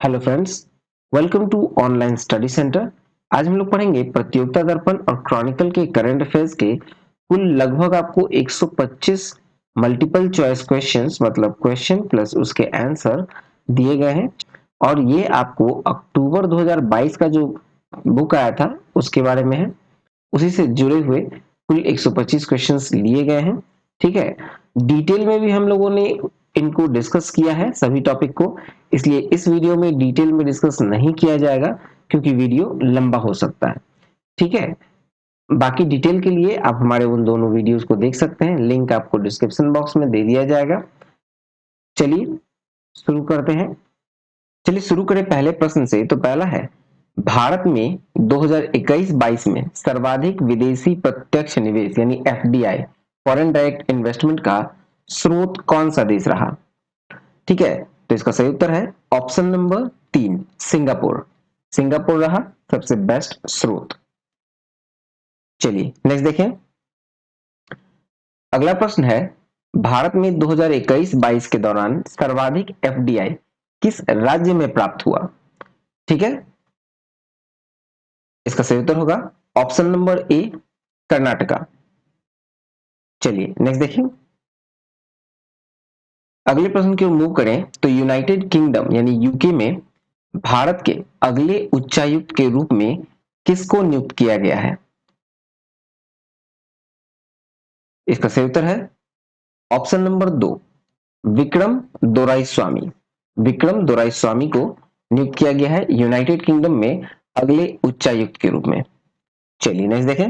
Hello friends, welcome to online study centre. आज हम लोग पढ़ेंगे प्रतियोगिता दर्पण और क्रॉनिकल के करंट अफेयर्स के कुल लगभग आपको 125 मल्टीपल चॉइस क्वेश्चंस मतलब क्वेश्चन प्लस उसके आंसर दिए गए हैं। और ये आपको अक्टूबर 2022 का जो बुक आया था उसके बारे में है। उसी से जुड़े हुए कुल 125 क्वेश्चंस लिए गए हैं। ठीक है, डिटेल में भी हम लोगों ने इनको डिस्कस किया है सभी टॉपिक को, इसलिए इस वीडियो में डिटेल में डिस्कस नहीं किया जाएगा क्योंकि वीडियो लंबा हो सकता है। ठीक है, बाकी डिटेल के लिए आप हमारे उन दोनों वीडियोस को देख सकते हैं, लिंक आपको डिस्क्रिप्शन बॉक्स में दे दिया जाएगा। चलिए शुरू करते हैं। चलिए शुरू करें पहले प्रश्न से। तो पहला है, भारत में 2021-22 में सर्वाधिक विदेशी प्रत्यक्ष निवेश यानी एफडीआई फॉरेन डायरेक्ट इन्वेस्टमेंट का स्रोत कौन सा देश रहा? ठीक है, तो इसका सही उत्तर है ऑप्शन नंबर 3, सिंगापुर। सिंगापुर रहा सबसे बेस्ट स्रोत। चलिए नेक्स्ट देखें। अगला प्रश्न है, भारत में 2021-22 के दौरान सर्वाधिक एफडीआई किस राज्य में प्राप्त हुआ? ठीक है, इसका सही उत्तर होगा ऑप्शन नंबर ए, कर्नाटका। चलिए नेक्स्ट देखिए। अगले प्रश्न की ओर मूव करें तो यूनाइटेड किंगडम यानी यूके में भारत के अगले उच्चायुक्त के रूप में किसको नियुक्त किया गया है? इसका सही उत्तर है ऑप्शन नंबर 2, विक्रम दोराईस्वामी। विक्रम दोराईस्वामी को नियुक्त किया गया है यूनाइटेड किंगडम में अगले उच्चायुक्त के रूप में। चलिए नेक्स्ट देखें।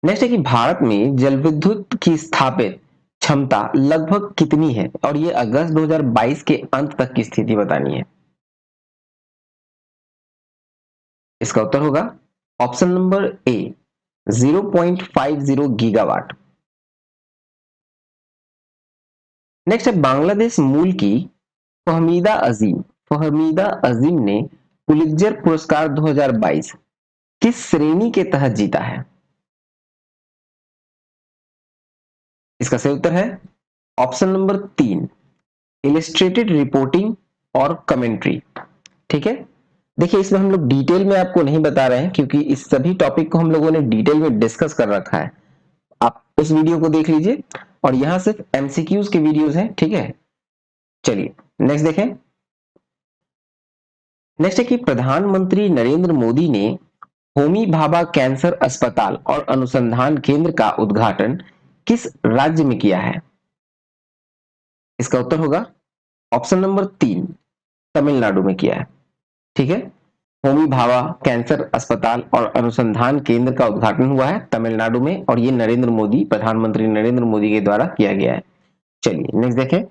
नेक्स्ट है कि भारत में जल विद्युत की स्थापित क्षमता लगभग कितनी है, और ये अगस्त 2022 के अंत तक की स्थिति बतानी है। इसका उत्तर होगा ऑप्शन नंबर ए, 0.50 गीगावाट। नेक्स्ट है, बांग्लादेश मूल की फहमीदा अजीम ने पुलित्जर पुरस्कार 2022 किस श्रेणी के तहत जीता है? इसका सही उत्तर है ऑप्शन नंबर 3, इलिस्ट्रेटेड रिपोर्टिंग और कमेंट्री। ठीक है, देखिए इसमें हम लोग डिटेल में आपको नहीं बता रहे हैं क्योंकि इस सभी टॉपिक को हम लोगों ने डिटेल में डिस्कस कर रखा है। आप उस वीडियो को देख लीजिए और यहां सिर्फ एमसीक्यूज के वीडियोस हैं। ठीक है, चलिए नेक्स्ट देखें। नेक्स्ट है कि प्रधानमंत्री नरेंद्र मोदी ने होमी भाभा कैंसर अस्पताल और अनुसंधान केंद्र का उद्घाटन किस राज्य में किया है? इसका उत्तर होगा ऑप्शन नंबर 3, तमिलनाडु में किया है। ठीक है, होमी भाभा कैंसर अस्पताल और अनुसंधान केंद्र का उद्घाटन हुआ है तमिलनाडु में, और ये प्रधानमंत्री नरेंद्र मोदी के द्वारा किया गया है। चलिए नेक्स्ट देखें।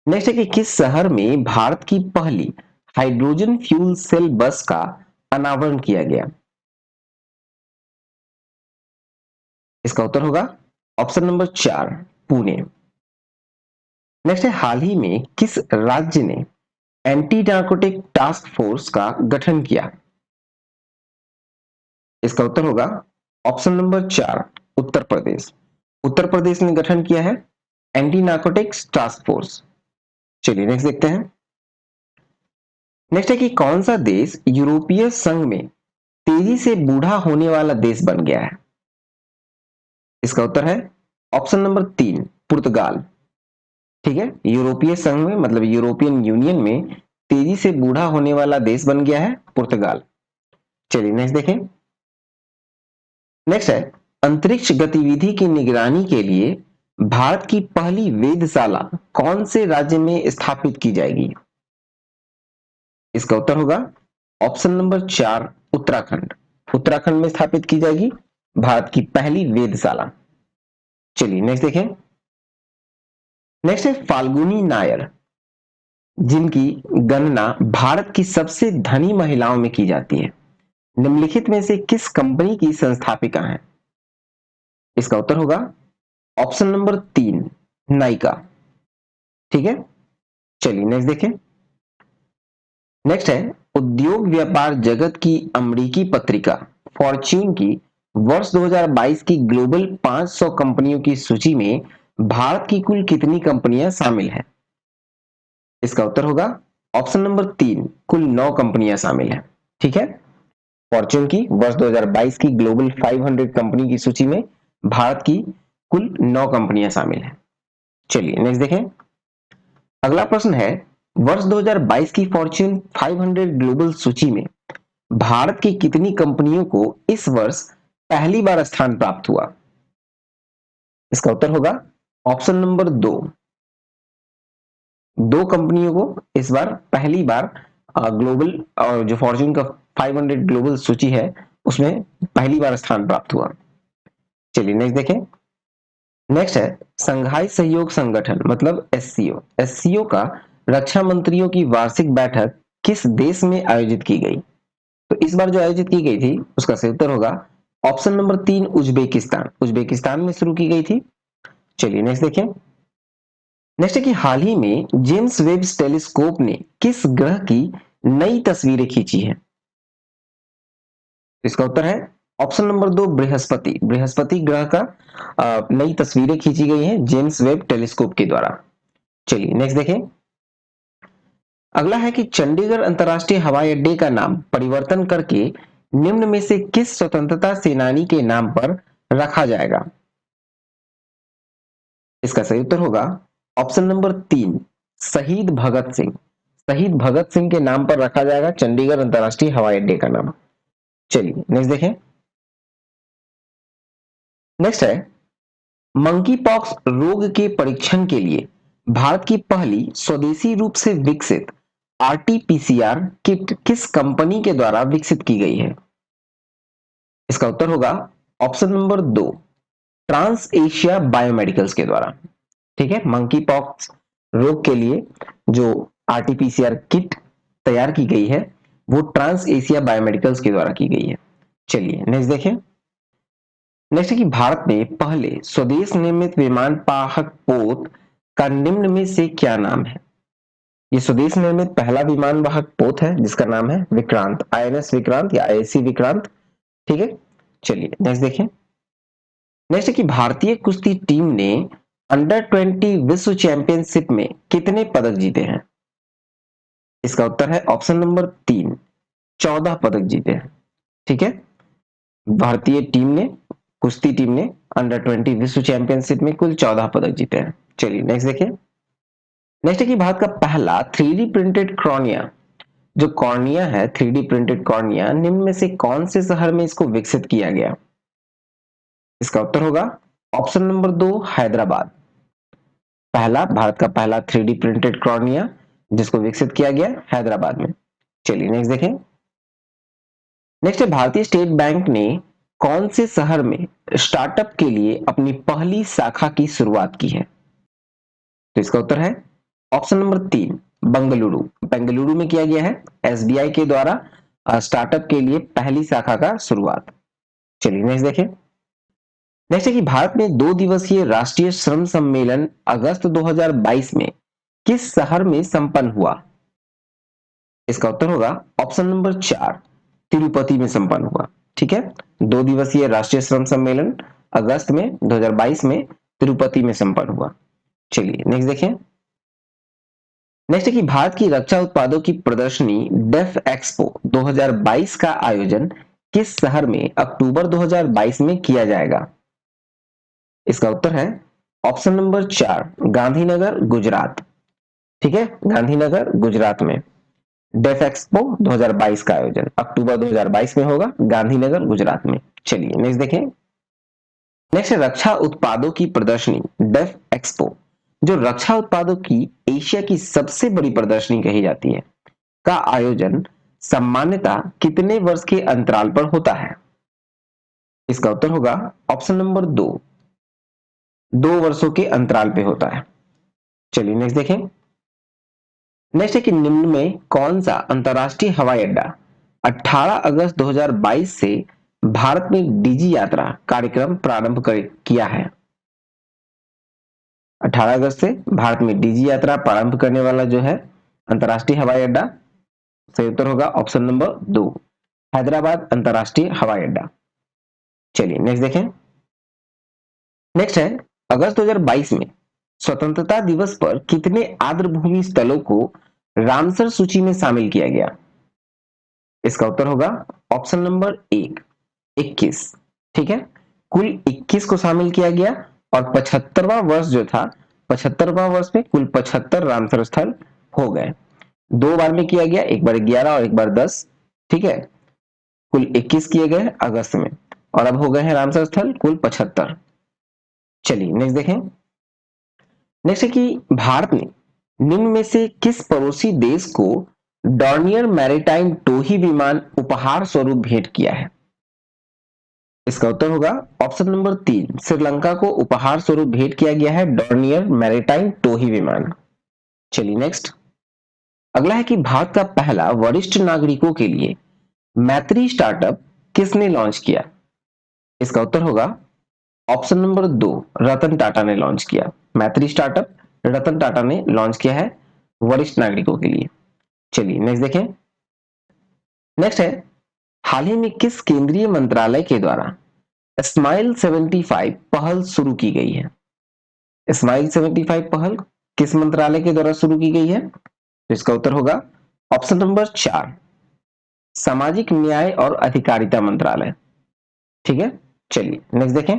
नेक्स्ट है कि किस शहर में भारत की पहली हाइड्रोजन फ्यूल सेल बस का अनावरण किया गया? इसका उत्तर होगा ऑप्शन नंबर 4, पुणे। नेक्स्ट है, हाल ही में किस राज्य ने एंटी नार्कोटिक टास्क फोर्स का गठन किया? इसका उत्तर होगा ऑप्शन नंबर 4, उत्तर प्रदेश। उत्तर प्रदेश ने गठन किया है एंटी नार्कोटिक्स टास्क फोर्स। चलिए नेक्स्ट देखते हैं। नेक्स्ट है कि कौन सा देश यूरोपीय संघ में तेजी से बूढ़ा होने वाला देश बन गया है? इसका उत्तर है ऑप्शन नंबर 3, पुर्तगाल। ठीक है, यूरोपीय संघ में मतलब यूरोपियन यूनियन में तेजी से बूढ़ा होने वाला देश बन गया है पुर्तगाल। चलिए नेक्स्ट देखें। नेक्स्ट है, अंतरिक्ष गतिविधि की निगरानी के लिए भारत की पहली वेधशाला कौन से राज्य में स्थापित की जाएगी? इसका उत्तर होगा ऑप्शन नंबर 4, उत्तराखंड। उत्तराखंड में स्थापित की जाएगी भारत की पहली वेधशाला। चलिए नेक्स्ट देखें। नेक्स्ट है, फाल्गुनी नायर जिनकी गणना भारत की सबसे धनी महिलाओं में की जाती है, निम्नलिखित में से किस कंपनी की संस्थापिका हैं? इसका उत्तर होगा ऑप्शन नंबर 3, नाइका। ठीक है, चलिए नेक्स्ट देखें। नेक्स्ट है, उद्योग व्यापार जगत की अमेरिकी पत्रिका फॉर्च्यून की वर्ष 2022 की ग्लोबल 500 कंपनियों की सूची में भारत की कुल कितनी कंपनियां शामिल हैं? इसका उत्तर होगा ऑप्शन नंबर 3, कुल 9 कंपनियां शामिल हैं। ठीक है, फॉर्च्यून की वर्ष 2022 की ग्लोबल 500 कंपनी की सूची में भारत की कुल 9 कंपनियां शामिल हैं। चलिए नेक्स्ट देखें। अगला प्रश्न है, वर्ष 2022 की फॉर्च्यून 500 ग्लोबल सूची में भारत की कितनी कंपनियों को इस वर्ष पहली बार स्थान प्राप्त हुआ? इसका उत्तर होगा ऑप्शन नंबर 2, 2 कंपनियों को इस बार पहली बार ग्लोबल और जो फॉर्च्यून का 500 ग्लोबल सूची है उसमें पहली बार स्थान प्राप्त हुआ। चलिए नेक्स्ट देखें। नेक्स्ट है, संघाई सहयोग संगठन मतलब एससीओ, एससीओ का रक्षा मंत्रियों की वार्षिक बैठक किस देश में आयोजित की गई? तो इस बार जो आयोजित की गई थी उसका सही उत्तर होगा ऑप्शन नंबर 3, उज्बेकिस्तान, उज्बेकिस्तान में शुरू की गई थी। चलिए नेक्स्ट देखें। नेक्स्ट है कि हाल ही में जेम्स वेब टेलीस्कोप ने किस ग्रह की नई तस्वीरें खींची है? इसका उत्तर है ऑप्शन नंबर 2, बृहस्पति, बृहस्पति ग्रह का नई तस्वीरें खींची गई हैं जेम्स वेब टेलीस्कोप के द्वारा। चलिए नेक्स्ट देखें। अगला है कि चंडीगढ़ अंतरराष्ट्रीय हवाई अड्डे का नाम परिवर्तन करके निम्न में से किस स्वतंत्रता सेनानी के नाम पर रखा जाएगा? इसका सही उत्तर होगा ऑप्शन नंबर 3, शहीद भगत सिंह, शहीद भगत सिंह के नाम पर रखा जाएगा चंडीगढ़ अंतरराष्ट्रीय हवाई अड्डे का नाम। चलिए नेक्स्ट देखें। नेक्स्ट है, मंकी पॉक्स रोग के परीक्षण के लिए भारत की पहली स्वदेशी रूप से विकसित आरटीपीसीआर किट किस कंपनी के द्वारा विकसित की गई है? इसका उत्तर होगा ऑप्शन नंबर 2, ट्रांस एशिया बायोमेडिकल्स के द्वारा। ठीक है, मंकी पॉक्स रोग के लिए जो आरटीपीसीआर किट तैयार की गई है वो ट्रांस एशिया बायोमेडिकल्स के द्वारा की गई है। चलिए नेक्स्ट देखें। नेक्स्ट है कि भारत में पहले स्वदेश निर्मित विमान वाहक पोत का निम्न में से क्या नाम है? ये स्वदेश निर्मित पहला विमान वाहक पोत है जिसका नाम है विक्रांत, आईएनएस विक्रांत या आईएससी विक्रांत। ठीक है, चलिए नेक्स्ट देखें। नेक्स्ट है कि भारतीय कुश्ती टीम ने अंडर 20 विश्व चैंपियनशिप में कितने पदक जीते हैं? इसका उत्तर है ऑप्शन नंबर 3, 14 पदक जीते हैं। ठीक है, भारतीय टीम ने, कुश्ती टीम ने अंडर 20 विश्व चैंपियनशिप में कुल 14 पदक जीते हैं। चलिए नेक्स्ट देखिए। नेक्स्ट है कि भारत का पहला 3D प्रिंटेड कॉर्निया, जो कॉर्निया है 3D प्रिंटेड कॉर्निया, निम्न में से कौन से शहर में इसको विकसित किया गया? इसका उत्तर होगा ऑप्शन नंबर 2, हैदराबाद। भारत का पहला 3D प्रिंटेड कॉर्निया जिसको विकसित किया गया हैदराबाद में। चलिए नेक्स्ट देखें। नेक्स्ट है, भारतीय स्टेट बैंक ने कौन से शहर में स्टार्टअप के लिए अपनी पहली शाखा की शुरुआत की है? तो इसका उत्तर है ऑप्शन नंबर 3, बंगलुरु, बेंगलुरु में किया गया है एसबीआई के द्वारा स्टार्टअप के लिए पहली शाखा का शुरुआत। चलिए नेक्स्ट देखें। नेक्स्ट है कि भारत में 2 दिवसीय राष्ट्रीय श्रम सम्मेलन अगस्त 2022 में किस शहर में संपन्न हुआ? इसका उत्तर होगा ऑप्शन नंबर 4, तिरुपति में संपन्न हुआ। ठीक है, 2 दिवसीय राष्ट्रीय श्रम सम्मेलन अगस्त में 2022 में तिरुपति में संपन्न हुआ। चलिए नेक्स्ट देखें। नेक्स्ट है कि भारत की रक्षा उत्पादों की प्रदर्शनी डेफ एक्सपो 2022 का आयोजन किस शहर में अक्टूबर 2022 में किया जाएगा? इसका उत्तर है ऑप्शन नंबर 4, गांधीनगर, गुजरात। ठीक है, गांधीनगर गुजरात में डेफ एक्सपो 2022 का आयोजन अक्टूबर 2022 में होगा गांधीनगर गुजरात में। चलिए नेक्स्ट देखें। नेक्स्ट है, रक्षा उत्पादों की प्रदर्शनी डेफ एक्सपो, जो रक्षा उत्पादों की एशिया की सबसे बड़ी प्रदर्शनी कही जाती है, का आयोजन सामान्यतः कितने वर्ष के अंतराल पर होता है? इसका उत्तर होगा ऑप्शन नंबर 2, 2 वर्षों के अंतराल पे होता है। चलिए नेक्स्ट देखें। नेक्स्ट है कि निम्न में कौन सा अंतरराष्ट्रीय हवाई अड्डा 18 अगस्त 2022 से भारत में डिजी यात्रा कार्यक्रम प्रारंभ किया है? 18 अगस्त से भारत में डिजी यात्रा प्रारंभ करने वाला जो है अंतरराष्ट्रीय हवाई अड्डा, सही उत्तर होगा ऑप्शन नंबर 2, हैदराबाद अंतरराष्ट्रीय हवाई अड्डा। चलिए नेक्स्ट देखें। नेक्स्ट है, अगस्त 2022 में स्वतंत्रता दिवस पर कितने आर्द्रभूमि स्थलों को रामसर सूची में शामिल किया गया? इसका उत्तर होगा ऑप्शन नंबर 21। ठीक है, कुल 21 को शामिल किया गया और 75वां वर्ष जो था, 75वां वर्ष में कुल 75 रामसर स्थल हो गए। 2 बार में किया गया, एक बार 11 और एक बार 10। ठीक है, कुल 21 किए गए अगस्त में और अब हो गए हैं रामसर स्थल कुल 75। चलिए नेक्स्ट देखें। नेक्स्ट है कि भारत ने निम्न में से किस पड़ोसी देश को डॉर्नियर मैरीटाइम टोही विमान उपहार स्वरूप भेंट किया है? इसका उत्तर होगा ऑप्शन नंबर 3, श्रीलंका को उपहार स्वरूप भेंट किया गया है डॉर्नियर मैरीटाइम टोही विमान। चलिए नेक्स्ट। अगला है कि भारत का पहला वरिष्ठ नागरिकों के लिए मैत्री स्टार्टअप किसने लॉन्च किया? इसका उत्तर होगा ऑप्शन नंबर 2, रतन टाटा ने लॉन्च किया। मैत्री स्टार्टअप रतन टाटा ने लॉन्च किया है वरिष्ठ नागरिकों के लिए। चलिए नेक्स्ट देखें। नेक्स्ट है, हाल ही में किस केंद्रीय मंत्रालय के द्वारा स्माइल 75 पहल शुरू की गई है? स्माइल 75 पहल किस मंत्रालय के द्वारा शुरू की गई है? तो इसका उत्तर होगा ऑप्शन नंबर 4, सामाजिक न्याय और अधिकारिता मंत्रालय। ठीक है, चलिए नेक्स्ट देखें।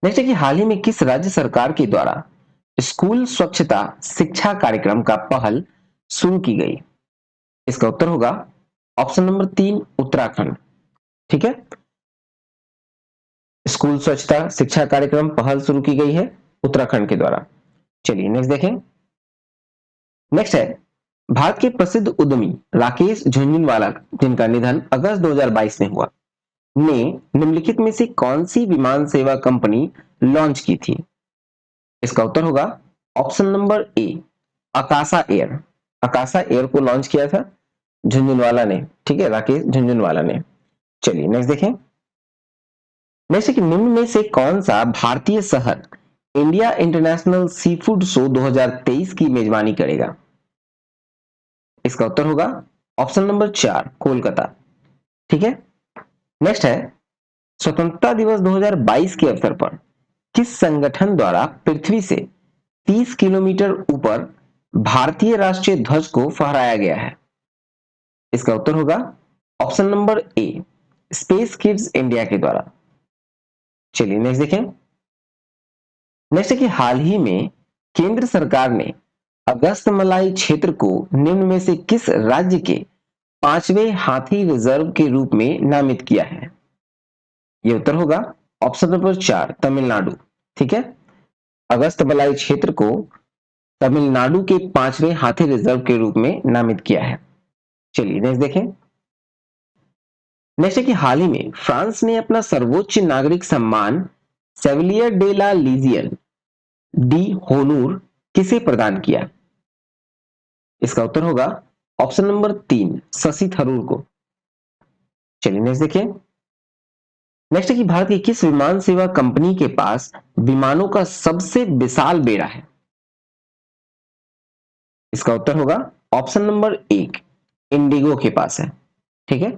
नेक्स्ट है कि हाल ही में किस राज्य सरकार के द्वारा स्कूल स्वच्छता शिक्षा कार्यक्रम का पहल शुरू की गई? इसका उत्तर होगा ऑप्शन नंबर 3, उत्तराखंड। ठीक है, स्कूल स्वच्छता शिक्षा कार्यक्रम पहल शुरू की गई है उत्तराखंड के द्वारा। चलिए नेक्स्ट देखें। नेक्स्ट है, भारत के प्रसिद्ध उद्यमी राकेश झुनझुनवाला, जिनका निधन अगस्त 2022 में हुआ, ने निम्नलिखित में से कौन सी विमान सेवा कंपनी लॉन्च की थी? इसका उत्तर होगा option number A, Akasa Air. Akasa Air को लॉन्च किया था झुनझुनवाला ने। ठीक है, राकेश झुनझुनवाला ने। चलिए नेक्स्ट देखें। नेक्स्ट है कि निम्न में से कौन सा भारतीय शहर India international sea food show 2023 की मेजबानी करेगा? इसका उत्तर होगा ऑप्शन नंबर 4, कोलकाता। ठीक है, नेक्स्ट है, स्वतंत्रता दिवस 2022 के अवसर पर किस संगठन द्वारा पृथ्वी से 30 किलोमीटर ऊपर भारतीय राष्ट्रीय ध्वज को फहराया गया है? इसका उत्तर होगा ऑप्शन नंबर ए, स्पेस किड्स इंडिया के द्वारा। चलिए नेक्स्ट देखें। नेक्स्ट है कि हाल ही में केंद्र सरकार ने अगस्त मलाई क्षेत्र को निम्न में से किस राज्य के 5वें हाथी रिजर्व के रूप में नामित किया है? यह उत्तर होगा ऑप्शन नंबर 4, तमिलनाडु। ठीक है, अगस्त मलाई क्षेत्र को तमिलनाडु के 5वें हाथी रिजर्व के रूप में नामित किया है। चलिए नेक्स्ट देखें। नेक्स्ट है कि हाल ही में फ्रांस ने अपना सर्वोच्च नागरिक सम्मान सेविलियर डे ला लीजियन डी होनूर किसे प्रदान किया? इसका उत्तर होगा ऑप्शन नंबर 3, शशि थरूर को। चलिए नेक्स्ट देखिए। नेक्स्ट है कि भारत की किस विमान सेवा कंपनी के पास विमानों का सबसे विशाल बेड़ा है? इसका उत्तर होगा ऑप्शन नंबर 1, इंडिगो के पास है। ठीक है,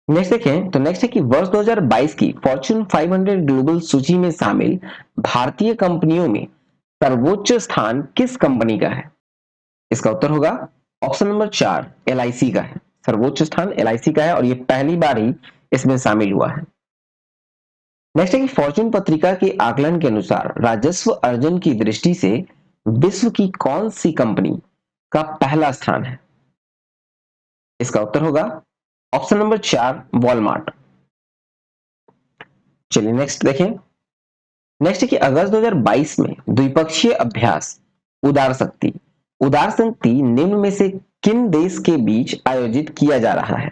नेक्स्ट देखें। तो नेक्स्ट है कि वर्ष 2022 की फॉर्च्यून 500 ग्लोबल सूची में शामिल भारतीय कंपनियों में सर्वोच्च स्थान किस कंपनी का है? इसका उत्तर होगा ऑप्शन नंबर 4, एलआईसी का है। सर्वोच्च स्थान एलआईसी का है और ये पहली बार ही इसमें शामिल हुआ है। नेक्स्ट है कि फॉर्च्यून पत्रिका के आकलन के अनुसार राजस्व अर्जन की दृष्टि से विश्व की कौन सी कंपनी का पहला स्थान है? इसका उत्तर होगा ऑप्शन नंबर 4, वॉलमार्ट। चलिए नेक्स्ट देखें। नेक्स्ट है कि अगस्त 2022 में द्विपक्षीय अभ्यास उदार शक्ति निम्न में से किन देश के बीच आयोजित किया जा रहा है?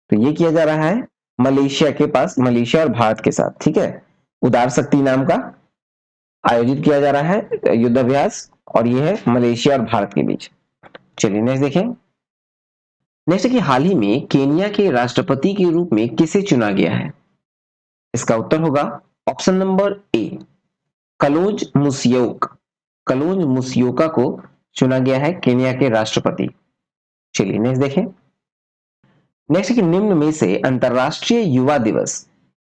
तो ये किया जा रहा है मलेशिया के पास, मलेशिया और भारत के साथ। ठीक है, उदार शक्ति नाम का आयोजित किया जा रहा है युद्धाभ्यास और ये है मलेशिया और भारत के बीच। चलिए नेक्स्ट देखें। नेक्स्ट है कि हाल ही में केनिया के राष्ट्रपति के रूप में किसे चुना गया है? इसका उत्तर होगा option number A, Kalonzo Musyoka. Kalonzo Musyoka को चुना गया है केनिया के राष्ट्रपति। चलिए नेक्स्ट देखें। नेक्स्ट कि निम्न में से अंतरराष्ट्रीय युवा दिवस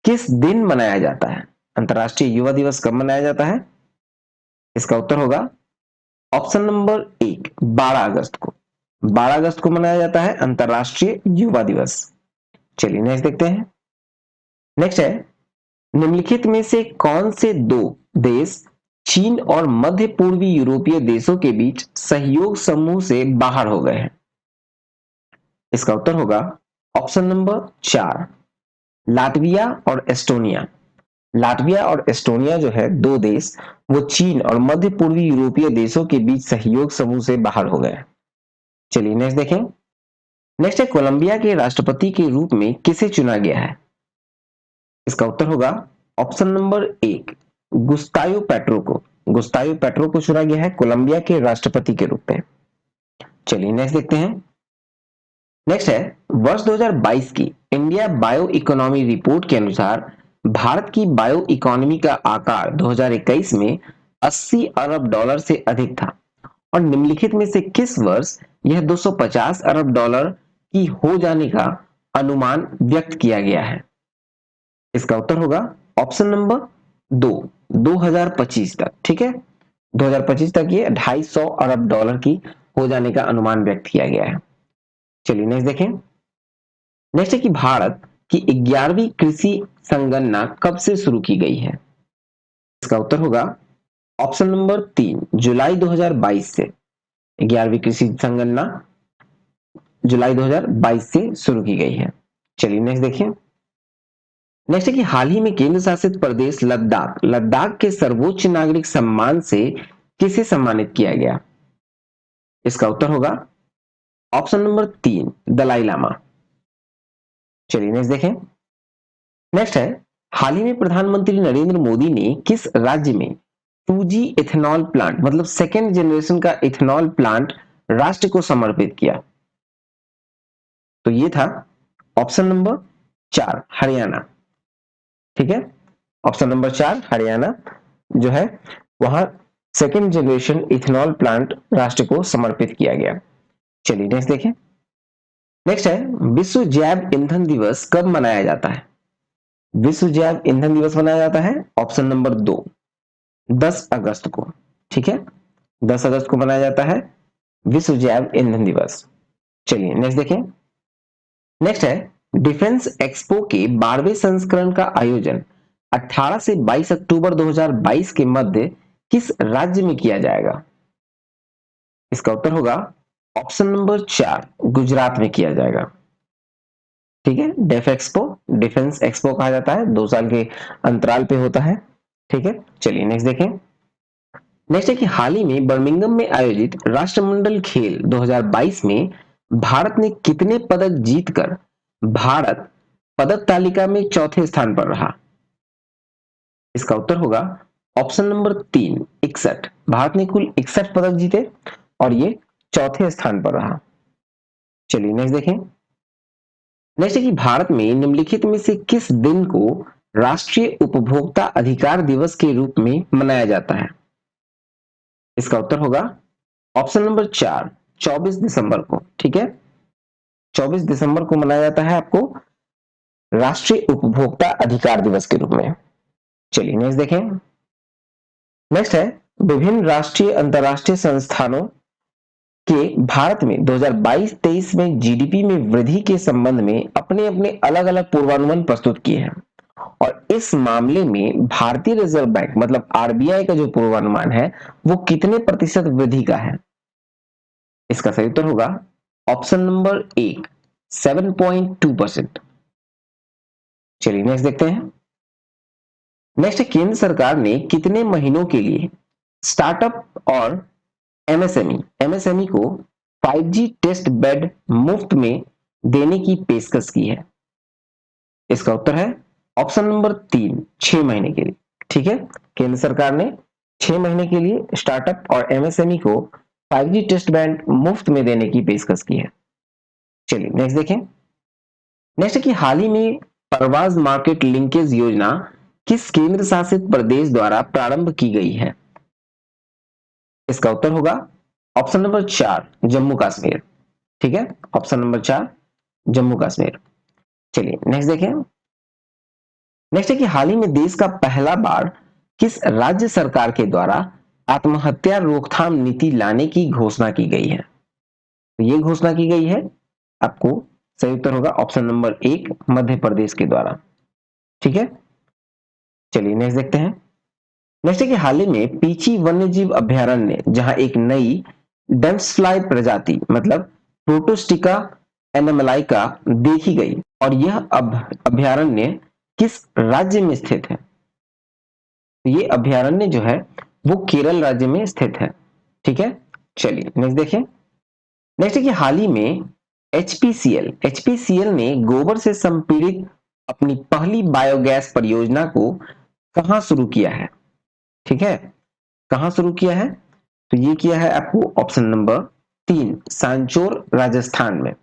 किस दिन मनाया जाता है? अंतरराष्ट्रीय युवा दिवस कब मनाया जाता है? इसका उत्तर होगा ऑप्शन नंबर 1 12 अगस्त को। 12 अगस्त को मनाया जाता है अंतरराष्ट्रीय युवा दिवस। चलिए नेक्स्ट देखते हैं। नेक्स्ट है, निम्नलिखित में से कौन से दो देश चीन और मध्य पूर्वी यूरोपीय देशों के बीच सहयोग समूह से बाहर हो गए हैं? इसका उत्तर होगा ऑप्शन नंबर 4 लातविया और एस्टोनिया। लातविया और एस्टोनिया जो है दो देश, वो चीन और मध्य पूर्वी यूरोपीय देशों के बीच सहयोग समूह से बाहर हो गए। चलिए नेक्स्ट देखें। नेक्स्ट है, कोलंबिया के राष्ट्रपति के रूप में किसे चुना गया है? इसका उत्तर होगा ऑप्शन नंबर 1 गुस्तायो पेट्रो को। गुस्तायो पेट्रो को चुना गया है कोलंबिया के राष्ट्रपति के रूप में। चलिए नेक्स्ट देखते हैं। नेक्स्ट है, वर्ष 2022 की इंडिया बायो इकोनॉमी रिपोर्ट के अनुसार भारत की बायो इकोनॉमी का आकार 2021 में 80 अरब डॉलर से अधिक था और निम्नलिखित में से किस वर्ष यह 250 अरब डॉलर की हो जाने का अनुमान व्यक्त किया गया है? इसका उत्तर होगा ऑप्शन नंबर 2 2025 तक। ठीक है, 2025 तक ये 250 अरब डॉलर की हो जाने का अनुमान व्यक्त किया गया है। चलिए नेक्स्ट देखें। नेक्स्ट है कि भारत की 11वीं कृषि संगणना कब से शुरू की गई है? इसका उत्तर होगा ऑप्शन नंबर 3 जुलाई 2022 से। 11वीं कृषि संगणना जुलाई 2022 से शुरू की गई है। चलिए नेक्स्ट देखिए। नेक्स्ट है कि हाल ही में केंद्र शासित प्रदेश लद्दाख लद्दाख के सर्वोच्च नागरिक सम्मान से किसे सम्मानित किया गया? इसका उत्तर होगा ऑप्शन नंबर 3 दलाई लामा। चलिए नेक्स्ट देखें। नेक्स्ट है, हाल ही में प्रधानमंत्री नरेंद्र मोदी ने किस राज्य में 2G इथेनॉल प्लांट मतलब सेकेंड जनरेशन का इथेनॉल प्लांट राष्ट्र को समर्पित किया? तो ये था ऑप्शन नंबर 4 हरियाणा। ठीक है, ऑप्शन नंबर 4 हरियाणा जो है वहां सेकेंड जनरेशन इथेनॉल प्लांट राष्ट्र को समर्पित किया गया। चलिए नेक्स्ट देखें। नेक्स्ट है, विश्व जैव ईंधन दिवस कब मनाया जाता है? विश्व जैव ईंधन दिवस मनाया जाता है ऑप्शन नंबर 2 10 अगस्त को। ठीक है, 10 अगस्त को मनाया जाता है विश्व जैव ईंधन दिवस। चलिए नेक्स्ट देखें। नेक्स्ट है, डिफेंस एक्सपो के 12वें संस्करण का आयोजन 18 से 22 अक्टूबर 2022 के मध्य किस राज्य में किया जाएगा? इसका उत्तर होगा ऑप्शन नंबर 4 गुजरात में किया जाएगा। ठीक है, डेफ एक्सपो डिफेंस एक्सपो कहा जाता है, 2 साल के अंतराल पे होता है। ठीक है, चलिए नेक्स्ट देखें। नेक्स्ट है कि हाल ही में बर्मिंघम में आयोजित राष्ट्रमंडल खेल 2022 में भारत ने कितने पदक जीतकर भारत पदक तालिका में चौथे स्थान पर रहा? इसका उत्तर होगा ऑप्शन नंबर 3 61। भारत ने कुल 61 पदक जीते और ये चौथे स्थान पर रहा। चलिए नेक्स्ट देखें। नेक्स्ट है कि भारत में निम्नलिखित में से किस दिन को राष्ट्रीय उपभोक्ता अधिकार दिवस के रूप में मनाया जाता है? इसका उत्तर होगा ऑप्शन नंबर 4 24 दिसंबर को। ठीक है, 24 दिसंबर को मनाया जाता है आपको राष्ट्रीय उपभोक्ता अधिकार दिवस के रूप में। चलिए नेक्स्ट देखें। नेक्स्ट है, विभिन्न राष्ट्रीय अंतरराष्ट्रीय संस्थानों के भारत में 2022-23 में जीडीपी में वृद्धि के संबंध में अपने अपने अलग अलग पूर्वानुमान प्रस्तुत किए हैं और इस मामले में भारतीय रिजर्व बैंक मतलब आरबीआई का जो पूर्वानुमान है वो कितने प्रतिशत वृद्धि का है? इसका सही उत्तर होगा ऑप्शन नंबर 1 7.2%। चलिए नेक्स्ट देखते हैं। नेक्स्ट, केंद्र सरकार ने कितने महीनों के लिए स्टार्टअप और एमएसएमई को 5G टेस्ट बेड मुफ्त में देने की पेशकश की है? इसका उत्तर है ऑप्शन नंबर 3 6 महीने के लिए। ठीक है, केंद्र सरकार ने 6 महीने के लिए स्टार्टअप और एमएसएमई को 5G टेस्ट बैंड मुफ्त में देने की पेशकश की है। चलिए नेक्स्ट देखें। नेक्स्ट है कि हाल ही में परवाज मार्केट लिंकेज योजना किस केंद्र शासित प्रदेश द्वारा प्रारंभ की गई है? इसका उत्तर होगा ऑप्शन नंबर 4 जम्मू कश्मीर। ठीक है, ऑप्शन नंबर 4 जम्मू कश्मीर। चलिए नेक्स्ट देखें। नेक्स्ट है कि हाल ही में देश का पहला बार किस राज्य सरकार के द्वारा आत्महत्या रोकथाम नीति लाने की घोषणा की गई है? तो ये घोषणा की गई है, आपको सही उत्तर होगा ऑप्शन नंबर 1 मध्य प्रदेश के द्वारा। ठीक है, चलिए नेक्स्ट देखते हैं। नेक्स्ट है कि हाल ही में पीची वन्यजीव अभयारण्य जहां एक नई डंसफ्लाई प्रजाति मतलब प्रोटोस्टिका एनामेलाइका देखी गई और यह अभयारण्य किस राज्य में स्थित है? तो ये अभयारण्य जो है वो केरल राज्य में स्थित है। ठीक है, चलिए नेक्स्ट देखें। नेक्स्ट है कि हाल ही में एचपीसीएल ने गोबर से संपीड़ित अपनी पहली बायोगैस परियोजना को कहां शुरू किया है? ठीक है, कहां शुरू किया है? तो ये किया है आपको ऑप्शन नंबर 3 सांचोर राजस्थान में,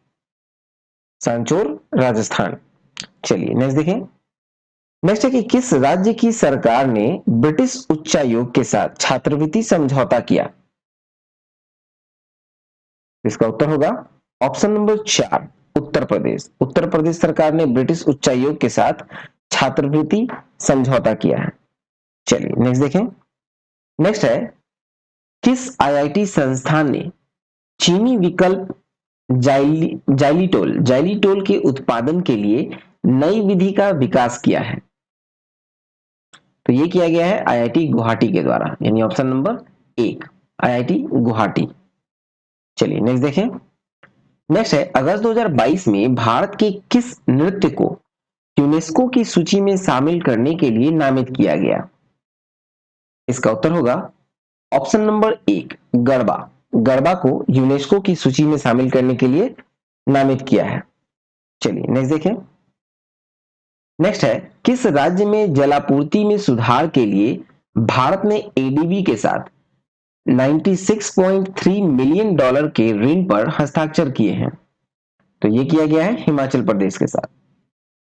सांचोर राजस्थान। चलिए नेक्स्ट देखें। नेक्स्ट है कि किस राज्य की सरकार ने ब्रिटिश उच्चायोग के साथ छात्रवृत्ति समझौता किया? इसका उत्तर होगा ऑप्शन नंबर 4 उत्तर प्रदेश। उत्तर प्रदेश सरकार ने ब्रिटिश उच्चायोग के साथ छात्रवृत्ति समझौता किया है। चलिए नेक्स्ट देखें। नेक्स्ट है किस आईआईटी संस्थान ने चीनी विकल्प जाइलिटोल के उत्पादन के लिए नई विधि का विकास किया है? तो ये किया गया है आईआईटी गुवाहाटी के द्वारा, यानी ऑप्शन नंबर 1 आईआईटी गुवाहाटी। चलिए नेक्स्ट देखें। नेक्स्ट है अगस्त 2022 में भारत के किस नृत्य को यूनेस्को की सूची में शामिल करने के लिए नामित किया गया? इसका उत्तर होगा ऑप्शन नंबर 1 गरबा। गरबा को यूनेस्को की सूची में शामिल करने के लिए नामित किया है। चलिए नेक्स्ट देखें। नेक्स्ट है किस राज्य में जलापूर्ति में सुधार के लिए भारत ने एडीबी के साथ 96.3 मिलियन डॉलर के ऋण पर हस्ताक्षर किए हैं? तो ये किया गया है हिमाचल प्रदेश के साथ,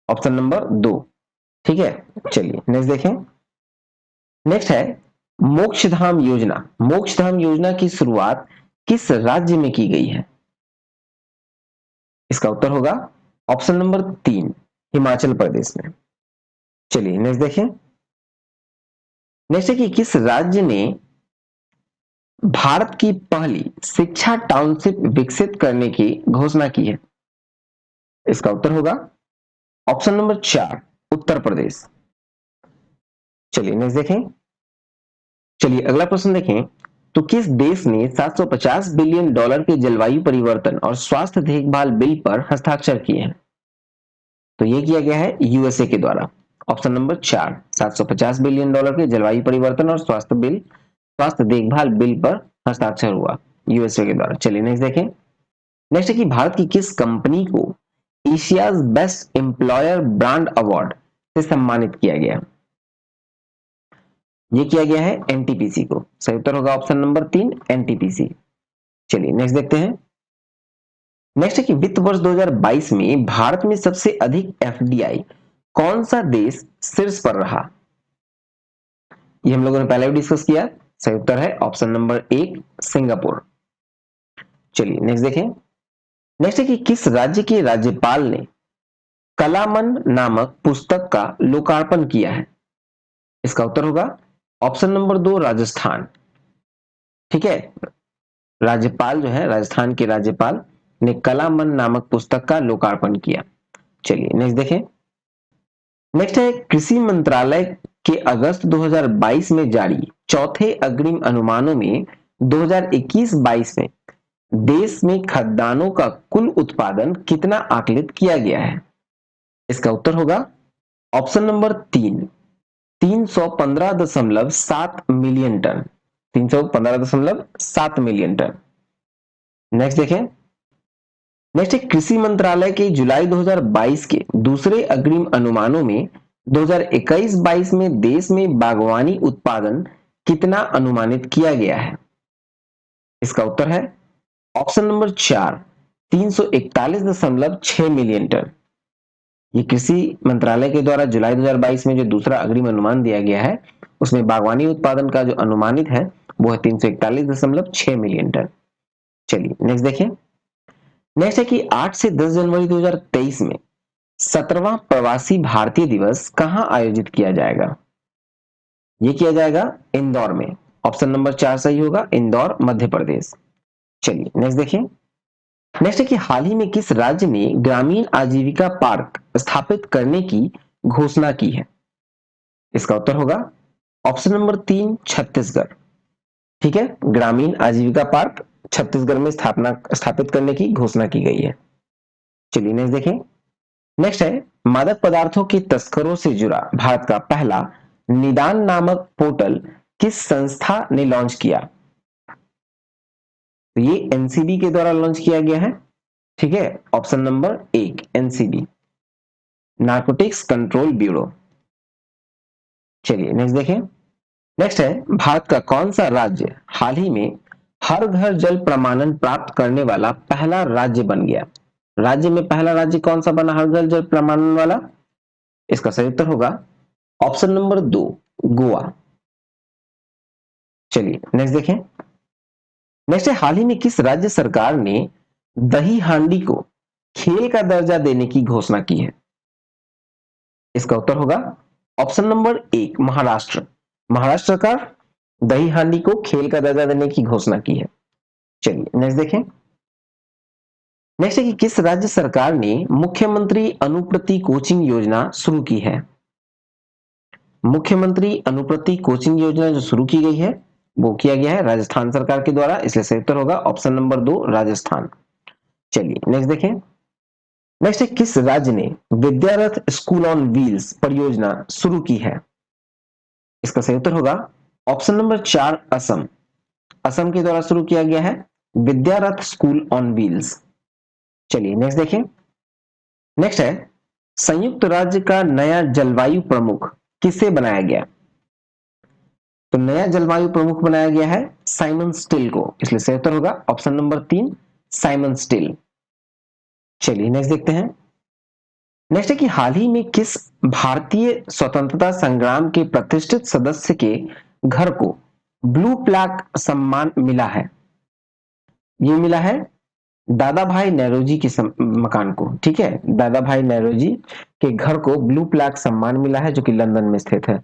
ऑप्शन नंबर 2। ठीक है, चलिए नेक्स्ट देखें। नेक्स्ट है मोक्षधाम योजना। मोक्षधाम योजना की शुरुआत किस राज्य में की गई है? इसका उत्तर होगा ऑप्शन नंबर 3 हिमाचल प्रदेश में। चलिए नेक्स्ट देखें। नेक्स्ट है कि किस राज्य ने भारत की पहली शिक्षा टाउनशिप विकसित करने की घोषणा की है? इसका उत्तर होगा ऑप्शन नंबर 4 उत्तर प्रदेश। चलिए नेक्स्ट देखें। चलिए अगला प्रश्न देखें। तो किस देश ने 750 बिलियन डॉलर के जलवायु परिवर्तन और स्वास्थ्य देखभाल बिल पर हस्ताक्षर किए हैं? तो यह किया गया है यूएसए के द्वारा, ऑप्शन नंबर 4 750 बिलियन डॉलर के जलवायु परिवर्तन और स्वास्थ्य देखभाल बिल पर हस्ताक्षर हुआ यूएसए के द्वारा। चलिए नेक्स्ट देखें। नेक्स्ट है कि भारत की किस कंपनी को Asia's best employer brand award से सम्मानित किया गया? ये किया गया है एनटीपीसी को। सही उत्तर होगा ऑप्शन नंबर 3 एनटीपीसी। चलिए नेक्स्ट देखते हैं। नेक्स्ट है कि वित्त वर्ष 2022 में भारत में सबसे अधिक एफडीआई कौन सा देश शीर्ष पर रहा? ये हम लोगों ने पहले भी डिस्कस किया। सही उत्तर है ऑप्शन नंबर 1 सिंगापुर। चलिए नेक्स्ट देखें। नेक्स्ट है कि किस राज्य के राज्यपाल ने कलामन नामक पुस्तक का लोकार्पण किया है? इसका उत्तर होगा ऑप्शन नंबर 2 राजस्थान। ठीक है, राज्यपाल जो है राजस्थान के राज्यपाल ने कलामन नामक पुस्तक का लोकार्पण किया। चलिए नेक्स्ट देखें। नेक्स्ट है कृषि मंत्रालय के अगस्त 2022 में जारी चौथे अग्रिम अनुमानों में 2021-22 में देश में खाद्यान्नों का कुल उत्पादन कितना आकलित किया गया है? इसका उत्तर होगा option number 3 315.7 million ton. 315.7 million ton. Next देखें। नेक्स्ट है कृषि मंत्रालय के जुलाई 2022 के दूसरे अग्रिम अनुमानों में 2021-22 में देश में बागवानी उत्पादन कितना अनुमानित किया गया है? इसका उत्तर है ऑप्शन नंबर 4 341.6 मिलियन टन। ये कृषि मंत्रालय के द्वारा जुलाई 2022 में जो दूसरा अग्रिम अनुमान दिया गया है उसमें बागवानी उत्पादन का जो अनुमानित है वो है 341.6 मिलियन टन। चलिए नेक्स्ट देखें। नेक्स्ट है कि 8 से 10 जनवरी 2023 में 17वां प्रवासी भारतीय दिवस कहां आयोजित किया जाएगा? ये किया जाएगा इंदौर में, ऑप्शन नंबर 4 सही होगा, इंदौर मध्य प्रदेश। चलिए नेक्स्ट देखिए। नेक्स्ट है कि हाल ही में किस राज्य ने ग्रामीण आजीविका पार्क स्थापित करने की घोषणा की है? इसका उत्तर होगा ऑप्शन नंबर 3 छत्तीसगढ़। ठीक है, ग्रामीण आजीविका पार्क छत्तीसगढ़ में स्थापित करने की घोषणा की गई है। चलिए नेक्स्ट देखें। नेक्स्ट है मादक पदार्थों के तस्करों से जुड़ा भारत का पहला निदान नामक पोर्टल किस संस्था ने लॉन्च किया? तो ये एनसीबी के द्वारा लॉन्च किया गया है। ठीक है, option number 1 NCB, narcotics control bureau. चलिए नेक्स्ट देखें। नेक्स्ट है भारत का कौन सा राज्य हाल ही में हर घर जल प्रमाणन प्राप्त करने वाला पहला राज्य बन गया? राज्य में पहला राज्य कौन सा बना हर घर जल प्रमाणन वाला? इसका सही उत्तर होगा ऑप्शन नंबर 2 गोवा। चलिए नेक्स्ट देखें। नेक्स्ट है हाल ही में किस राज्य सरकार ने दही हांडी को खेल का दर्जा देने की घोषणा की है? इसका उत्तर होगा ऑप्शन नंबर 1 महाराष्ट्र। महाराष्ट्र सरकार दही हांडी को खेल का दर्जा देने की घोषणा की है। चलिए नेक्स्ट देखें। नेक्स्ट है कि किस राज्य सरकार ने मुख्यमंत्री अनुप्रति कोचिंग योजना शुरू की है? मुख्यमंत्री अनुप्रति कोचिंग योजना जो शुरू की गई है वो किया गया है राजस्थान सरकार के द्वारा, इसलिए सही उत्तर होगा ऑप्शन नंबर 2 राजस्थान। चलिए नेक्स्ट देखें। नेक्स्ट है किस राज्य ने विद्यारथ स्कूल ऑन व्हील्स परियोजना शुरू की है? इसका सही उत्तर होगा ऑप्शन नंबर 4 असम। असम के द्वारा शुरू किया गया है विद्यारथ स्कूल ऑन व्हील्स। चलिए नेक्स्ट देखें। नेक्स्ट है संयुक्त राज्य का नया जलवायु प्रमुख किसे बनाया गया? तो नया जलवायु प्रमुख बनाया गया है साइमन स्टिल को, इसलिए सही उत्तर होगा ऑप्शन नंबर 3 साइमन स्टिल। चलिए नेक्स्ट देखते हैं। नेक्स्ट है कि हाल ही में किस भारतीय स्वतंत्रता संग्राम के प्रतिष्ठित सदस्य के घर को ब्लू प्लैक सम्मान मिला है? ये मिला है दादा भाई नौरोजी के मकान को। ठीक है, दादा भाई नौरोजी के घर को ब्लू प्लैक सम्मान मिला है जो कि लंदन में स्थित है।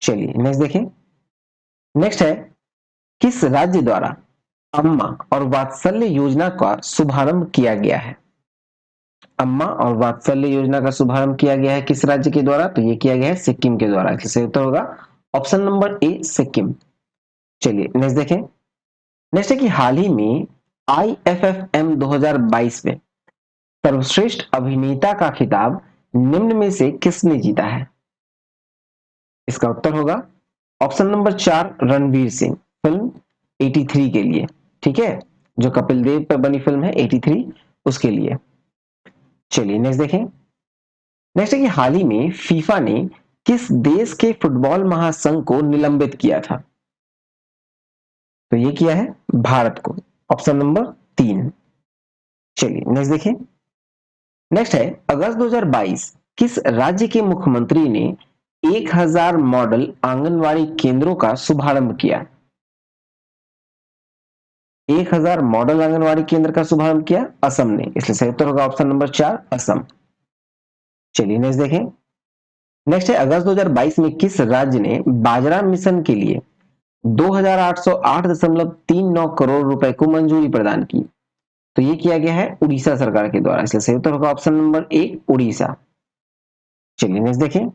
चलिए नेक्स्ट देखें। नेक्स्ट है किस राज्य द्वारा अम्मा और वात्सल्य योजना का शुभारंभ किया गया है? अम्मा और वात्सल्य योजना का शुभारंभ किया गया है किस राज्य के द्वारा? तो ये किया गया है सिक्किम के द्वारा, इसलिए उत्तर होगा ऑप्शन नंबर ए सिक्किम। चलिए नेक्स्ट देखें। नेक्स्ट है कि हाल ही में IFFM 2022 में सर्वश्रेष्ठ अभिनेता का खिताब निम्न में से किसने जीता है? इसका उत्तर होगा option number 4 Ranveer Singh, film 83 के लिए। ठीक है, जो कपिल देव पर बनी फिल्म है 83 उसके लिए। चलिए नेक्स्ट देखें। नेक्स्ट है कि हाल ही में फीफा ने किस देश के फुटबॉल महासंघ को निलंबित किया था? तो ये किया है भारत को, ऑप्शन नंबर 3। चलिए नेक्स्ट देखें। नेक्स्ट है अगस्त 2022 किस राज्य के मुख्यमंत्री ने 1000 मॉडल आंगनवाड़ी केंद्रों का शुभारंभ किया? 1000 मॉडल आंगनवाड़ी केंद्र का शुभारंभ किया असम ने, इसलिए सही उत्तर होगा ऑप्शन नंबर 4 असम। चलिए नेक्स्ट देखें। नेक्स्ट है अगस्त 2022 में किस राज्य ने बाजरा मिशन के लिए 2808.39 करोड़ रुपए को मंजूरी प्रदान की? तो ये किया गया है उड़ीसा सरकार के द्वारा, इसलिए सही उत्तर होगा ऑप्शन नंबर 1 उड़ीसा। चलिए नेक्स्ट देखें।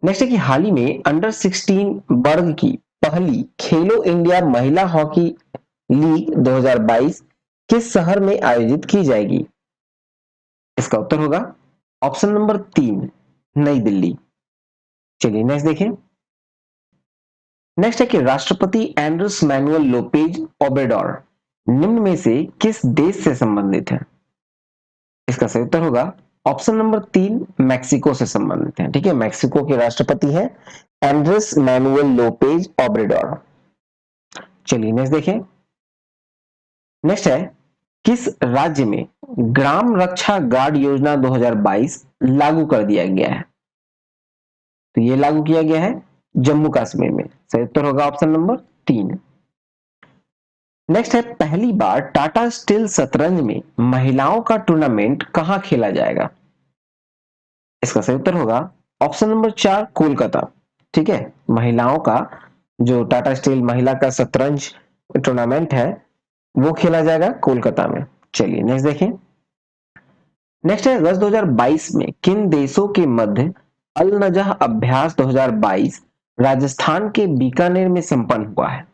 नेक्स्ट है कि हाल ही में अंडर 16 वर्ग की पहली खेलो इंडिया महिला हॉकी लीग 2022 किस शहर में आयोजित की जाएगी? इसका उत्तर होगा ऑप्शन नंबर 3 नई दिल्ली। चलिए नेक्स्ट देखें। नेक्स्ट है कि राष्ट्रपति एंड्रेस मैनुअल लोपेज ओब्रेडोर निम्न में से किस देश से संबंधित है? इसका सही उत्तर होगा ऑप्शन नंबर 3 मैक्सिको से संबंधित है। ठीक है, मैक्सिको के राष्ट्रपति है एंड्रेस मैनुअल लोपेज ओब्रेडोर। चलिए नेक्स्ट देखें। नेक्स्ट है किस राज्य में ग्राम रक्षा गार्ड योजना 2022 लागू कर दिया गया है? तो ये लागू किया गया है जम्मू कश्मीर में, सही उत्तर होगा ऑप्शन नंबर 3। नेक्स्ट है पहली बार टाटा स्टील शतरंज में महिलाओं का टूर्नामेंट कहां खेला जाएगा? इसका सही उत्तर होगा ऑप्शन नंबर 4 कोलकाता। ठीक है, महिलाओं का जो टाटा स्टील महिला का शतरंज टूर्नामेंट है वो खेला जाएगा कोलकाता में। चलिए नेक्स्ट देखें। नेक्स्ट है अगस्त 2022 में किन देशों के मध्य अल नजह अभ्यास 2022 राजस्थान के बीकानेर में संपन्न हुआ है।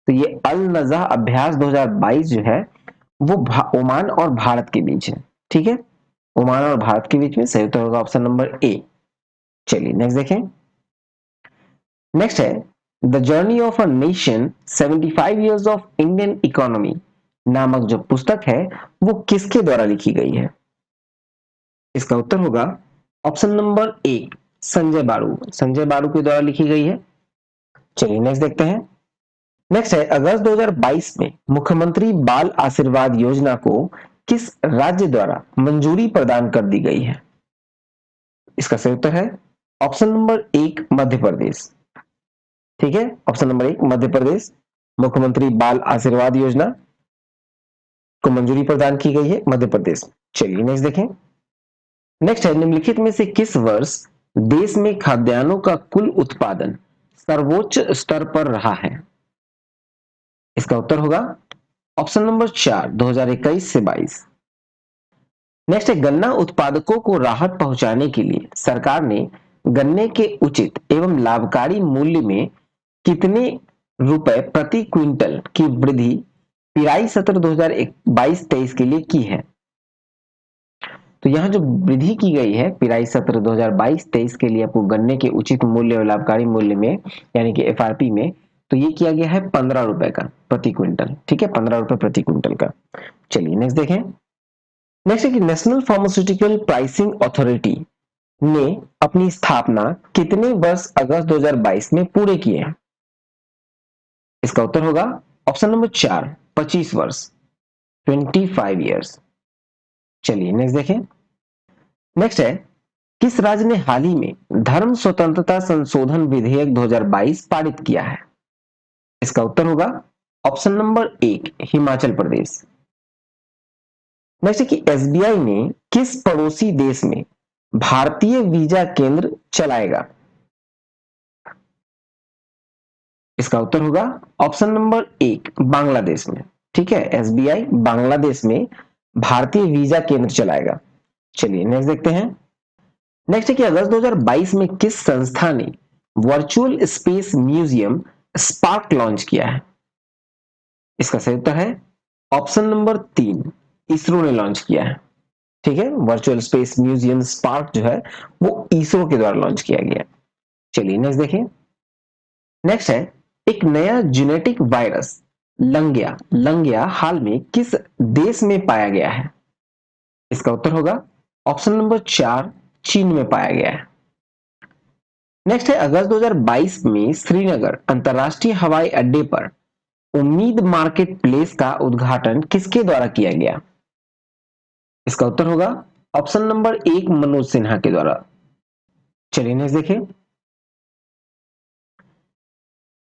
तो ये अल नजह अभ्यास 2022 जो है वो ओमान और भारत के बीच है। ठीक है, ओमान और भारत के बीच में। सही उत्तर होगा ऑप्शन नंबर ए। चलिए नेक्स्ट देखें। नेक्स्ट है the journey of a nation 75 years of Indian economy नामक जो पुस्तक है वो किसके द्वारा लिखी गई है। इसका उत्तर होगा ऑप्शन नंबर एक, संजय बारू। संजय बारू के द्वारा लिखी गई है। चलिए नेक्स्ट देखते हैं। नेक्स्ट है अगस्त 2022 में मुख्यमंत्री बाल आशीर्वाद योजना को किस राज्य द्वारा मंजूरी प्रदान कर दी गई है। इसका सही उत्तर है ऑप्शन नंबर एक, मध्य प्रदेश। ठीक है, ऑप्शन नंबर एक मध्य प्रदेश, मुख्यमंत्री बाल आशीर्वाद योजना को मंजूरी प्रदान की गई है मध्य प्रदेश। चलिए नेक्स्ट देखें। नेक्स्ट है निम्नलिखित में से किस वर्ष देश में खाद्यान्नों का कुल उत्पादन सर्वोच्च स्तर पर रहा है। इसका उत्तर होगा ऑप्शन नंबर चार, 2021 से 22। नेक्स्ट है गन्ना उत्पादकों को राहत पहुंचाने के लिए सरकार ने गन्ने के उचित एवं लाभकारी मूल्य में कितने रुपए प्रति क्विंटल की वृद्धि पिराई सत्र 2022-23 के लिए की है। तो यहाँ जो वृद्धि की गई है पिराई सत्र 2022-23 के लिए आपको गन्ने के उचित मूल्य और लाभकारी मूल्य में यानी कि एफआरपी में, तो ये किया गया है 15 रुपए का प्रति क्विंटल। ठीक है, 15 रुपए प्रति क्विंटल का। चलिए नेक्स्ट देखें। नेक्स्ट है कि नेशनल फार्मास्यूटिकल प्राइसिंग अथॉरिटी ने अपनी स्थापना कितने वर्ष अगस्त 2022 में पूरे किए हैं। इसका उत्तर होगा ऑप्शन नंबर चार, 25 वर्ष, 25 ईयर्स। चलिए नेक्स्ट देखें। नेक्स्ट है किस राज्य ने हाल ही में धर्म स्वतंत्रता संशोधन विधेयक 2022 पारित किया है। इसका उत्तर होगा ऑप्शन नंबर एक, हिमाचल प्रदेश। नेक्स्ट है कि एसबीआई ने किस पड़ोसी देश में भारतीय वीजा केंद्र चलाएगा। इसका उत्तर होगा ऑप्शन नंबर एक, बांग्लादेश में। ठीक है, एसबीआई बांग्लादेश में भारतीय वीजा केंद्र चलाएगा। चलिए नेक्स्ट देखते हैं। नेक्स्ट है कि अगस्त 2022 में किस संस्था ने virtual space museum spark launch किया है। इसका सही उत्तर है ऑप्शन नंबर तीन, इसरो ने लॉन्च किया है। ठीक है, वर्चुअल स्पेस म्यूजियम स्पार्क जो है वो इसरो के द्वारा लॉन्च किया गया। चलिए नेक्स्ट देखें। नेक्स्ट है एक नया जेनेटिक वायरस लंगिया हाल में किस देश में पाया गया है। इसका उत्तर होगा ऑप्शन नंबर चार, चीन में पाया गया है। नेक्स्ट है अगस्त 2022 में श्रीनगर अंतरराष्ट्रीय हवाई अड्डे पर उम्मीद मार्केट प्लेस का उद्घाटन किसके द्वारा किया गया। इसका उत्तर होगा ऑप्शन नंबर एक, मनोज सिन्हा के द्वारा। चलिए नेक्स्ट देखें।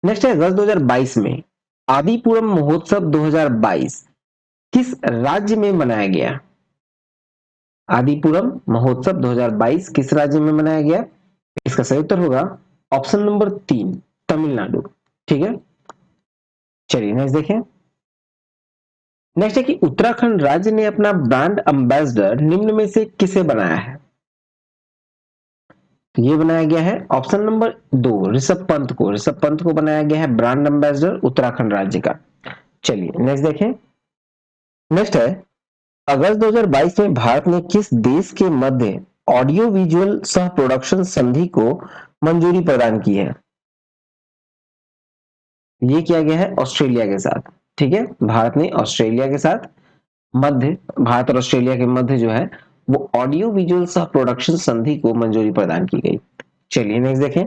नेक्स्ट है अगस्त 2022 में आदिपुरम महोत्सव 2022 किस राज्य में मनाया गया। आदिपुरम महोत्सव 2022 किस राज्य में मनाया गया। इसका सही उत्तर होगा ऑप्शन नंबर तीन, तमिलनाडु। ठीक है, चलिए नेक्स्ट देखें। नेक्स्ट है कि उत्तराखंड राज्य ने अपना ब्रांड एम्बेसडर निम्न में से किसे बनाया है। तो ये बनाया गया है ऑप्शन नंबर दो, ऋषभ पंत को। ऋषभ पंत को बनाया गया है ब्रांड एम्बेसडर उत्तराखंड राज्य का। चलिए नेक्स्ट देखें। नेक्स्ट है अगस्त 2022 में भारत ने किस देश के मध्य ऑडियो विजुअल सह प्रोडक्शन संधि को मंजूरी प्रदान की है। ये किया गया है ऑस्ट्रेलिया के साथ। ठीक है, भारत ने ऑस्ट्रेलिया के साथ भारत और ऑस्ट्रेलिया के मध्य जो है वो ऑडियो विजुअल सह प्रोडक्शन संधि को मंजूरी प्रदान की गई। चलिए नेक्स्ट देखें।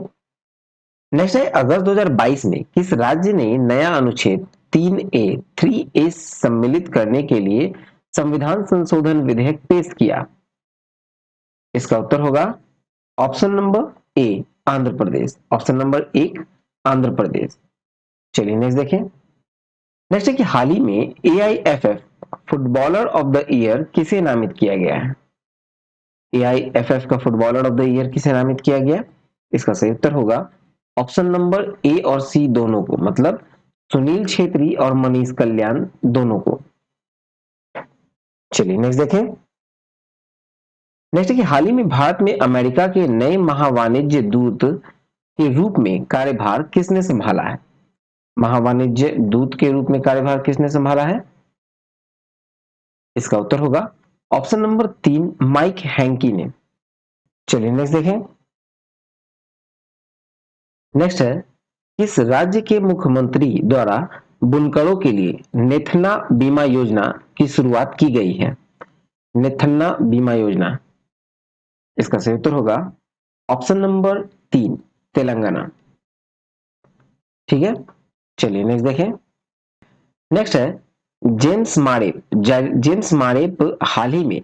नेक्स्ट है अगस्त 2022 में किस राज्य ने नया अनुच्छेद 3A सम्मिलित करने के लिए संविधान संशोधन विधेयक पेश किया। इसका उत्तर होगा ऑप्शन नंबर ए, आंध्र प्रदेश। ऑप्शन नंबर एक, आंध्र प्रदेश। चलिए नेक्स्ट देखें। नेक्स्ट है कि हाल ही में AIFF footballer of the year किसे नामित किया गया है। AIFF का फुटबॉलर ऑफ द ईयर किसे नामित किया गया। इसका सही उत्तर होगा ऑप्शन नंबर ए और सी दोनों को, मतलब सुनील छेत्री और मनीष कल्याण दोनों को। चलिए नेक्स्ट देखें। नेक्स्ट है कि हाल ही में भारत में अमेरिका के नए महावाणिज्य दूत के रूप में कार्यभार किसने संभाला है? महावाणिज्य दूत के रूप में कार्यभार किसने संभाला है? इसका उत्तर होगा ऑप्शन नंबर 3 माइक हैंकी ने। चलिए नेक्स्ट देखें। नेक्स्ट है किस राज्य के मुख्यमंत्री द्वारा बुनकरों के लिए नेथना बीमा योजना की शुरुआत की गई है? नेथन्ना बीमा योजना, इसका सही उत्तर होगा ऑप्शन नंबर 3 तेलंगाना। ठीक है, चलिए नेक्स्ट देखें। नेक्स्ट है जेम्स मारेप हाल ही में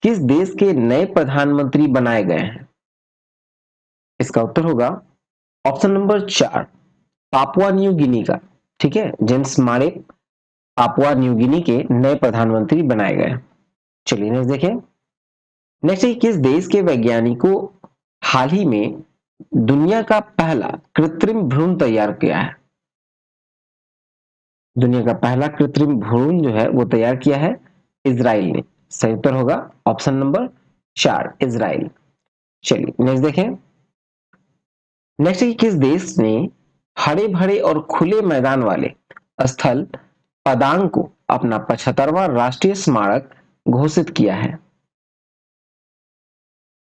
किस देश के नए प्रधानमंत्री बनाए गए हैं? इसका उत्तर होगा option number 4 Papua New Guinea का। ठीक है, जेम्स मारेप पापुआ न्यू गिनी के नए प्रधानमंत्री बनाए गए। चलिए नेक्स्ट देखें। नेक्स्ट है किस देश के वैज्ञानिकों हाल ही में दुनिया का पहला कृत्रिम भ्रूण तैयार किया है? दुनिया का पहला कृत्रिम भ्रूण जो है वो तैयार किया है इजराइल ने। सही उत्तर होगा ऑप्शन नंबर 4 इजराइल। चलिए नेक्स्ट देखें। नेक्स्ट है किस देश ने हरे भरे और खुले मैदान वाले स्थल पदांग को अपना 75वां राष्ट्रीय स्मारक घोषित किया है?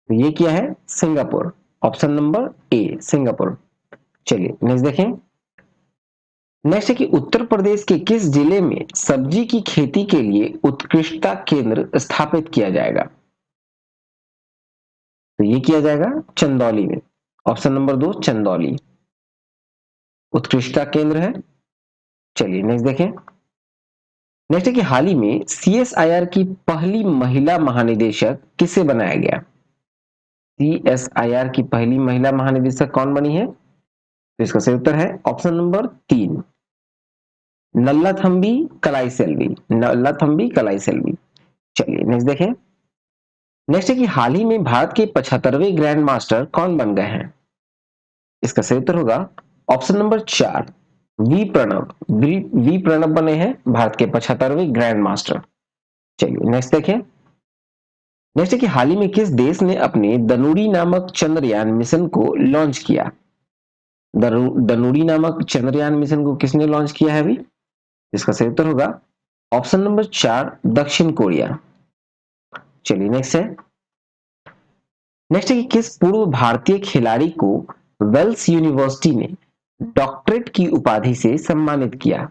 तो ये किया है सिंगापुर, ऑप्शन नंबर ए सिंगापुर। चलिए नेक्स्ट देखें। नेक्स्ट है कि उत्तर प्रदेश के किस जिले में सब्जी की खेती के लिए उत्कृष्टता केंद्र स्थापित किया जाएगा? तो ये किया जाएगा चंदौली में, ऑप्शन नंबर 2 चंदौली उत्कृष्टता केंद्र है। चलिए नेक्स्ट देखें। नेक्स्ट है कि हाल ही में सीएसआईआर की पहली महिला महानिदेशक किसे बनाया गया? सीएसआईआर की पहली महिला महानिदेशक कौन बनी है? तो इसका सही उत्तर है ऑप्शन नंबर 3 नल्लाथम्बी कलाई सेल्वी, नल्लाथम्बी कलाई सेल्वी। चलिए नेक्स्ट देखें। नेक्स्ट है कि हाल ही में भारत के 75वें ग्रैंड मास्टर कौन बन गए हैं? इसका सही उत्तर होगा option number 4 V Pranab. V Pranab बने हैं भारत के 75वें ग्रैंड मास्टर। चलिए नेक्स्ट देखें। नेक्स्ट है कि हाल ही में किस देश ने अपने दनुड़ी नामक चंद्रयान मिशन को लॉन्च किया? दनुड़ी नामक चंद्रयान मिशन को किसने लॉन्च किया है अभी? इसका सही उत्तर होगा ऑप्शन नंबर 4 दक्षिण कोरिया। चलिए नेक्स्ट है। नेक्स्ट है कि किस पूर्व भारतीय खिलाड़ी को वेल्स यूनिवर्सिटी ने डॉक्टरेट की उपाधि से सम्मानित किया?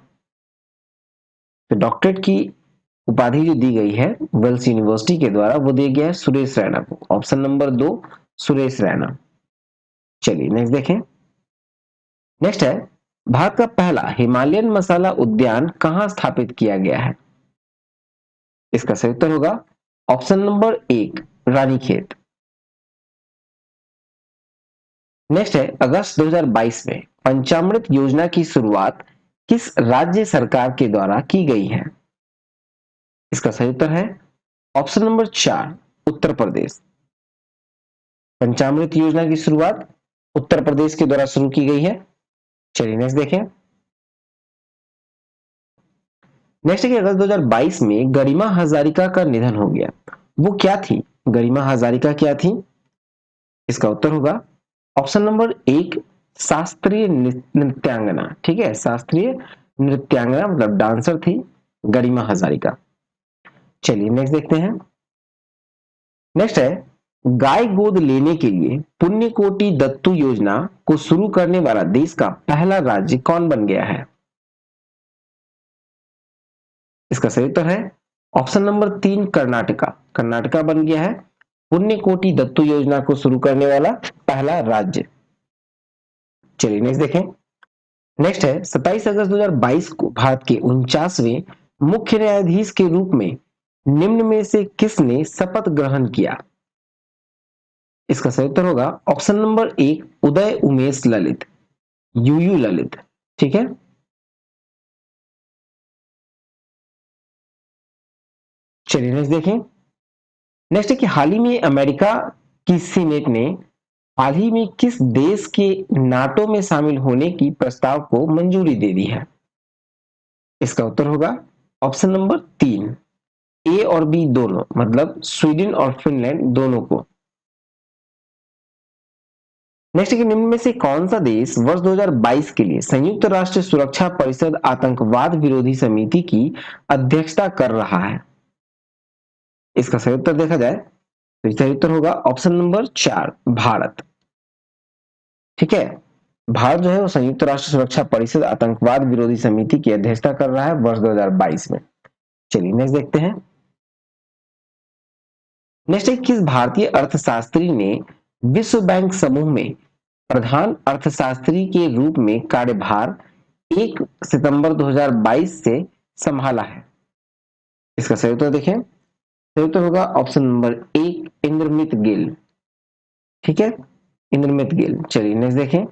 तो डॉक्टरेट की उपाधि जो दी गई है वेल्स यूनिवर्सिटी के द्वारा वो दिया गया है सुरेश रैना को, ऑप्शन नंबर 2 सुरेश रैना। चलिए नेक्स्ट देखें। नेक्स्ट है भारत का पहला हिमालयन मसाला उद्यान कहां स्थापित किया गया है? इसका सही उत्तर होगा ऑप्शन नंबर 1 रानीखेत। नेक्स्ट है अगस्त 2022 में पंचामृत योजना की शुरुआत किस राज्य सरकार के द्वारा की गई है? इसका सही उत्तर है ऑप्शन नंबर 4 उत्तर प्रदेश। पंचामृत योजना की शुरुआत उत्तर प्रदेश के द्वारा शुरू की गई है। चलिए नेक्स्ट देखें। नेक्स्ट है कि अगस्त 2022 में गरिमा हजारिका का निधन हो गया, वो क्या थी? गरिमा हजारिका क्या थी? इसका उत्तर होगा ऑप्शन नंबर 1 शास्त्रीय नृत्यांगना। ठीक है, शास्त्रीय नृत्यांगना मतलब डांसर थी गरिमा हजारिका। चलिए नेक्स्ट देखते हैं। नेक्स्ट है गाय गोद लेने के लिए पुण्य कोटि दत्तू योजना को शुरू करने वाला देश का पहला राज्य कौन बन गया है? इसका सही उत्तर है ऑप्शन नंबर 3 कर्नाटका। कर्नाटका बन गया है पुण्य कोटि दत्तू योजना को शुरू करने वाला पहला राज्य। चलिए नेक्स्ट देखें। नेक्स्ट है 27 अगस्त 2022 को भारत के 49वें मुख्य न्यायाधीश के रूप में निम्न में से किसने शपथ ग्रहण किया? इसका सही उत्तर होगा option number 1 Uday Umesh Lalit, U U Lalit. ठीक है, चलिए नेक्स्ट देखें। नेक्स्ट है कि हाल ही में अमेरिका की सीनेट ने हाल ही में किस देश के नाटो में शामिल होने की प्रस्ताव को मंजूरी दे दी है? इसका उत्तर होगा ऑप्शन नंबर 3, ए और बी दोनों, मतलब स्वीडन और फिनलैंड दोनों को। नेक्स्ट है कि निम्न में से कौन सा देश वर्ष 2022 के लिए संयुक्त राष्ट्र सुरक्षा परिषद आतंकवाद विरोधी समिति की अध्यक्षता कर रहा है? इसका सही उत्तर देखा जाए तो सही उत्तर होगा ऑप्शन नंबर 4, भारत। ठीक है, भारत जो है वो संयुक्त राष्ट्र सुरक्षा परिषद आतंकवाद विरोधी समिति की अध्यक्षता कर रहा है वर्ष 2022 में। चलिए नेक्स्ट देखते हैं। नेक्स्ट है किस भारतीय अर्थशास्त्री ने विश्व बैंक समूह में प्रधान अर्थशास्त्री के रूप में कार्यभार 1 सितंबर 2022 से संभाला है? इसका सही उत्तर देखें, सही उत्तर होगा ऑप्शन नंबर 1, इंद्रमित गिल। ठीक है, इंद्रमित गिल। चलिए नेक्स्ट देखें।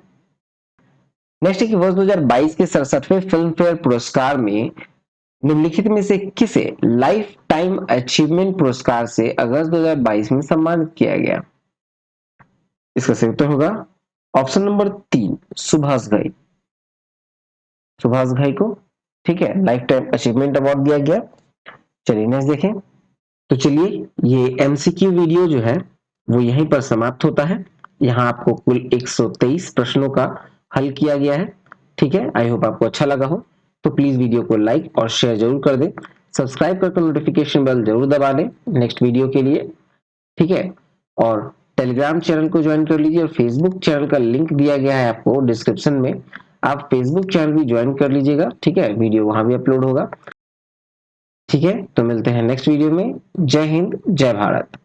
नेक्स्ट है कि वर्ष 2022 के 67वें फिल्म फेयर पुरस्कार में निम्नलिखित में से किसे लाइफ टाइम अचीवमेंट पुरस्कार से अगस्त 2022 में सम्मानित किया गया? इसका सही उत्तर होगा ऑप्शन नंबर 3, सुभाष घई। सुभाष घई को, ठीक है, लाइफ टाइम अचीवमेंट अवार्ड दिया गया। चलिए नेक्स्ट देखें। तो चलिए ये एमसीक्यू वीडियो जो है वो यहीं पर समाप्त होता है। यहाँ आपको कुल 123 प्रश्नों का हल किया गया है। ठीक है, आई होप आपको अच्छा लगा हो। तो प्लीज वीडियो को लाइक और शेयर जरूर कर दें, सब्सक्राइब करके नोटिफिकेशन बेल जरूर दबा दें नेक्स्ट वीडियो के लिए। ठीक है, और टेलीग्राम चैनल को ज्वाइन कर लीजिए और फेसबुक चैनल का लिंक दिया गया है आपको डिस्क्रिप्शन में, आप फेसबुक चैनल भी ज्वाइन कर लीजिएगा। ठीक है, वीडियो वहां भी अपलोड होगा। ठीक है, तो मिलते हैं नेक्स्ट वीडियो में। जय हिंद, जय भारत।